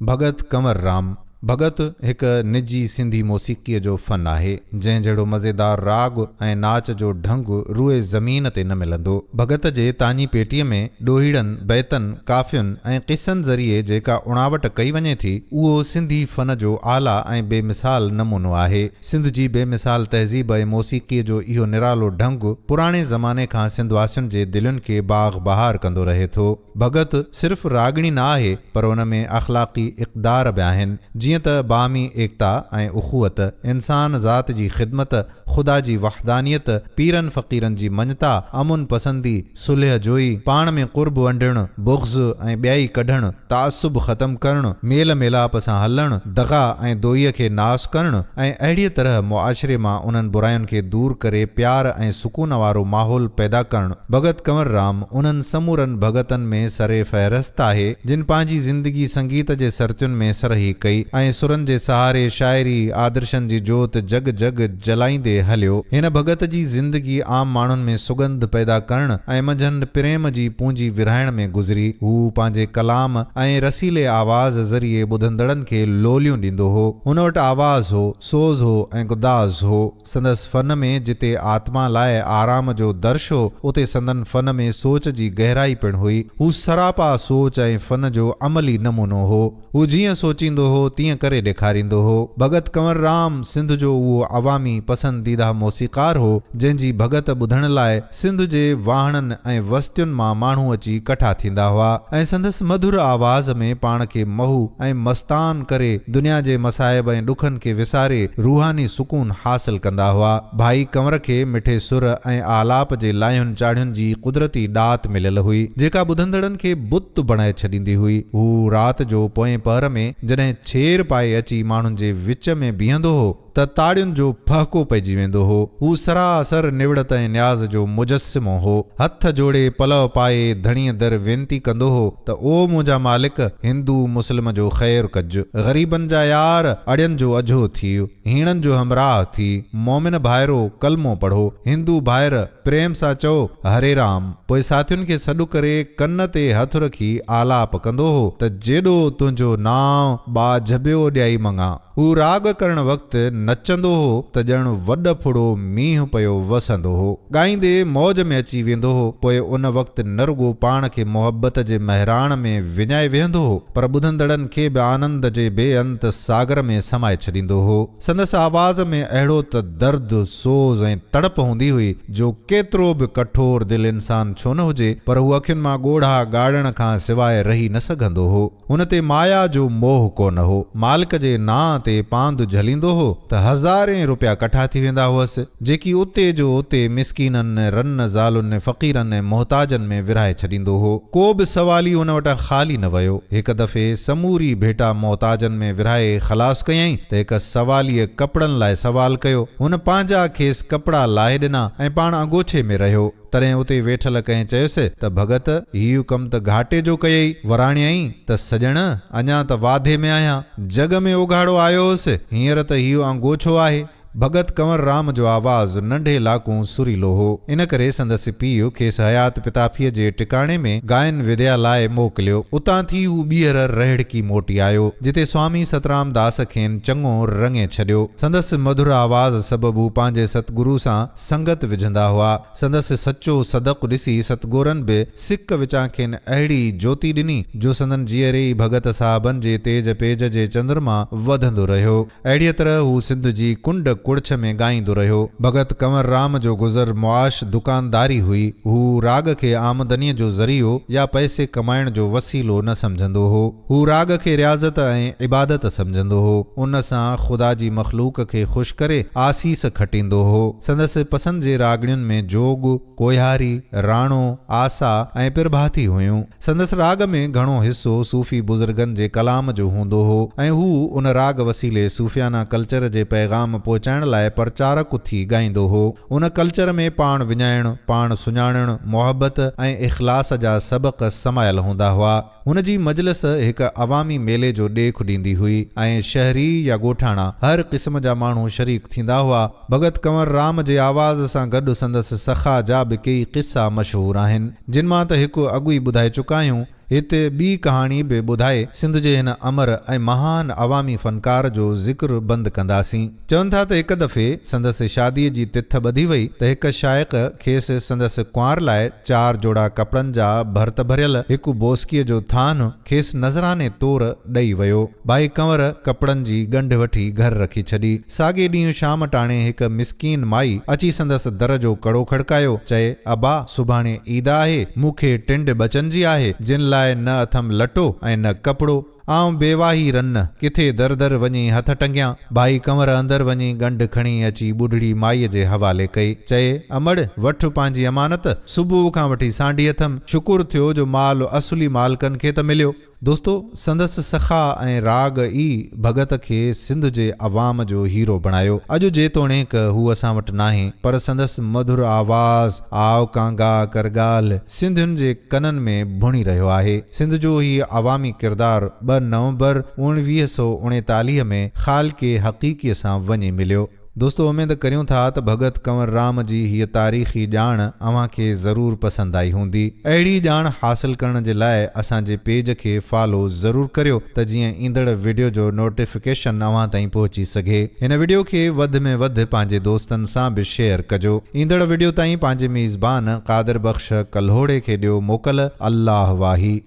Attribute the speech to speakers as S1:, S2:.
S1: भगत कंवर राम भगत एक निजी सिंधी मौसीक़ीअ जो फ़न आहे, जंहिं जहिड़ो मज़ेदार राग ऐं नाच जो ढंग रूए ज़मीन ते न मिलंदो। भगत जे तानी पेटीअ में ॾोहीड़नि, बैतनि, काफ़ियुनि ऐं क़िस्सनि ज़रिए जेका उणावट कई वञे थी, उहो सिंधी फ़न जो आला ऐं बेमिसाल नमूनो आहे। सिंध जी बेमिसाल तहज़ीब ऐं मौसीक़ीअ जो इहो निरालो ढंग पुराणे ज़माने खां सिंधवासियुनि जे दिलुनि खे बाग़ बहार कंदो रहे थो। भगत सिर्फ़ रागणी न आहे, पर उन में अख़लाक़ी इक़दार बि आहिनि, जीअं त बामी एकता ऐं उख़ुवत, इंसान ज़ात जी ख़िदमत, ख़ुदा जी वहदानियत, पीरनि फ़क़ीरनि जी मञता, अमुन पसंदी, सुलह जोई, पाण में क़ुर्ब वंडणु, बुग़्ज़ ऐं ॿियाई कढणु, तासुब ख़तम करणु, मेल मेलाप सां हलणु, दग़ा ऐं दोईअ खे नास करणु ऐं अहिड़ीअ तरह मुआशिरे मां उन्हनि बुरायुनि खे दूर करे प्यार ऐं सुकून वारो माहौल पैदा करणु। भगत कंवर राम उन्हनि समूरनि भगतनि में सरे फ़हरिस्त आहे, जिन पंहिंजी ज़िंदगी संगीत जे सरतियुनि में सरही कई ऐं सुरनि जे सहारे शाइरी आदर्शनि जी जोत जग जग जलाईंदे हलियो। हिन भगत जी ज़िंदगी आम माण्हुनि में सुगंध पैदा करण ऐं मंझंदि प्रेम जी पूंजी विरहाइण में गुज़री। हू पंहिंजे कलाम ऐं रसीले आवाज़ ज़रिए ॿुधंदड़नि खे लोलियूं ॾींदो हो। हुन वटि आवाज़ हो, सोज़ हो ऐं गुदाज़ हो। संदसि फ़न में जिते आत्मा लाइ आराम जो दर्श हो, उते संदन फ़न में सोच जी गहराई पिणु हुई। हू सरापा सोच ऐं फ़न जो अमली नमूनो हो। हू जीअं सोचींदो हो तीअं करे ॾेखारींदो हो। भगत कंवर राम सिंध जो उहो अवामी पसंदीदा मौसीक़ार हो, जंहिंजी भगत ॿुधण लाइ सिंध जे वाहणनि ऐं वस्तियुनि मां माण्हू अची कठा थींदा हुआ ऐं संदसि मधुर आवाज़ में पाण खे महू ऐं मस्तान करे दुनिया जे मसाइब ऐं ॾुखनि खे विसारे रूहानी सुकून हासिल कंदा हुआ। भाई कंवर खे मिठे सुर ऐं आलाप जे लायुनि चाढ़ियुनि जी कुदरती ॾात मिलियल हुई, जेका ॿुधंदड़नि खे बुत बणाए छॾींदी हुई। हू राति जो पोएं पहर में जॾहिं छेर पाए अची माण्हुनि जे विच में बीहंदो हो त ताड़ियुनि जो फहको पइजी वेंदो हो। हू सरासर निवड़त ऐं न्याज़ जो मुजस्सिमो हो। हथ जोड़े पलव पाए धणीअ दर वेनती कंदो हो त ओ मुंहिंजा मालिक, हिंदू मुस्लिम जो ख़ैरु कजु, ग़रीबनि जा यार अड़ियनि जो अझो थी, हीणनि जो हमराह थी, मोमिन भाइरो कलमो पढ़ो, हिंदू भाइर प्रेम सां चओ हरे राम। पोइ साथियुनि खे सॾु करे कन ते हथ रखी आलाप कंदो हो त जेॾो तुंहिंजो नाव बा झबियो ॾियाई मङा। हू राग करण वक़्तु नचंदो हो त ॼण वॾ फुड़ो मींहुं पियो वसंदो हो। ॻाईंदे मौज में अची वेंदो हो। पोइ उन वक़्तु न रुगो पाण खे मोहबत जे महिराण में विञाए वेहंदो हो, पर ॿुधंदड़नि खे बि आनंद जे बेअंत सागर में समाए छॾींदो हो। संदसि आवाज़ में अहिड़ो त दर्द, सोज़ ऐं तड़प हूंदी हुई जो केतिरो बि कठोर दिलि इंसान छो न हुजे, पर हू अखियुनि मां ॻोढ़ा ॻाड़ण खां सवाइ रही न सघंदो हो। हुन ते माया जो मोह कोन हो। मालिक जे नां ते पांदु झलींदो हो त हज़ारें रुपया कठा थी वेंदा हुअसि, जेकी उते जो उते मिसकीननि, रन ज़ालुनि, फ़क़ीरनि ऐं मोहताजनि में विरहाए छॾींदो हो। को बि सवाली हुन वटां ख़ाली न वियो। हिकु दफ़े समूरी भेटा मोहताजनि में विरहाए ख़लास कयईं त हिकु सवालीअ कपिड़नि लाइ सवाल कयो। हुन पंहिंजा खेसि कपिड़ा लाहे ॾिना ऐं पाण अंगोछे में रहियो। तॾहिं उते वेठल कंहिं चयुसि त भगत, हीउ कमु त घाटे जो कयई। वराणियईं त सॼण, अञा त वाधे में आहियां, जग में उघाड़ो आयो हुअसि, हींअर त इहो अंगोछो आहे। भगत कंवर राम जो आवाज़ नंढे लाकूं सुरीलो हो। इन करे संदसि पीउ खेसि हयात पिताफ़ीअ जे टिकाणे में गायन विद्या लाइ मोकिलियो। उतां थी हू ॿीहर रहड़की मोटी आयो, जिते स्वामी सतराम दास खेनि चङो रंगे छॾियो। संदसि मधुर आवाज़ सबबु हू पंहिंजे सतगुरु सां संगत विझंदा हुआ। संदसि सचो सदक़ ॾिसी सतगुरनि बि सिक विचां खेनि अहिड़ी ज्योति ॾिनी जो संदन जीअरे ई भगत साहबनि जे तेज पेज जे चंद्रमा वधंदो रहियो। अहिड़ीअ तरह हू सिंध जी कुंड कुड़छ में ॻाईंदो रहियो। भगत कंवर राम जो गुज़र मुआश दुकानदारी हुई। हू राग खे आमदनीअ जो ज़रियो या पैसे कमाइण जो वसीलो न सम्झंदो हो। हू राग खे रियाज़त ऐं इबादत सम्झंदो हो। उन सां ख़ुदा जी मख़लूक खे ख़ुशि करे आसीस खटींदो हो। संदसि पसंदि जे रागड़ियुनि में जोग, कोहियारी, राणो, आसा ऐं पिरभाती हुयूं। संदसि राग में घणो हिस्सो सूफ़ी बुज़ुर्गनि जे कलाम जो हूंदो हो ऐं हू उन राग वसीले सूफ़ियाना कल्चर जे पैगाम पहुचाइण लाइ प्रचारक थी ॻाईंदो हो। उन कल्चर में पाण विञाइण, पाण सुञाणण, मोहबत ऐं इख़लास जा सबक़ समायल हूंदा हुआ। हुन जी मजलिस हिकु अवामी मेले जो ॾेख ॾींदी हुई ऐं शहरी या ॻोठाणा हर क़िस्म जा माण्हू शरीक थींदा हुआ। भगत कंवर राम जे आवाज़ सां गॾु संदसि सखा जा बि कई क़िस्सा मशहूर आहिनि, जिन मां त हिकु अॻु ई ॿुधाए चुका आहियूं। हिते ॿी कहाणी बि ॿुधाए सिंध जे हिन अमर ऐं महान अवामी फनकार जो ज़िक्र बंदि कंदासीं। चवनि था त हिकु दफ़े संदसि शादीअ जी तिथ ॿधी वई त हिकु शाइक़ खेसि संदसि कुंवार लाइ 4 जोड़ा कपिड़नि जा भर्त भरियल हिकु बोस्कीअ जो थान खेसि नज़राने तौर ॾेई वियो। भाई कंवर कपिड़नि जी ॻंढ वठी घर रखी छॾी। साॻे ॾींहुं शाम टाणे हिकु मिसकीन माई अची संदसि दर जो कड़ो खड़कायो, चए अबा सुभाणे ईद आहे, मूंखे टिंड बचन जी आहे, जिन लाइ न अथम लटो ऐं न कपिड़ो। आऊं बेवाही रन किथे दर दर वञी हथ टंगियां। भाई कंवर अंदर वञी ॻंढ खणी अची ॿुढड़ी माईअ जे हवाले कई, चए अमड़ वठ पंहिंजी अमानत, सुबुह खां वठी सांढी अथम, शुकुर थियो जो माल असुली मालकनि खे त मिलियो। दोस्तो, संदसि सखा ऐं राग ई भगत खे सिंध जे अवाम जो हीरो बणायो। अॼु जेतोणीक हू असां वटि नाहे, पर संदसि मधुर आवाज़ आव कांगा कर ॻाल्हि सिंधियुनि जे कननि में भुणी रहियो आहे। सिंध जो ही अवामी किरदार 2 नवंबर 1939 में ख़ालिक़े हक़ीक़ीअ सां वञी मिलियो। दोस्तो, उमेद करियूं था त भगत कंवर राम जी हीअ तारीख़ी ॼाण अव्हां खे ज़रूर पसंदि आई हूंदी। अहिड़ी ॼाण हासिल करण जे लाइ असांजे पेज खे फॉलो ज़रूर करियो त जीअं ईंदड़ वीडियो जो नोटिफिकेशन अव्हां ताईं पहुची सघे। हिन वीडियो खे वधि में वधि पंहिंजे दोस्तनि सां बि शेयर कजो। ईंदड़ वीडियो ताईं पंहिंजे मेज़बान कादिर बख़्श कल्होड़े खे ॾियो मोकल। अल्लाह वाही।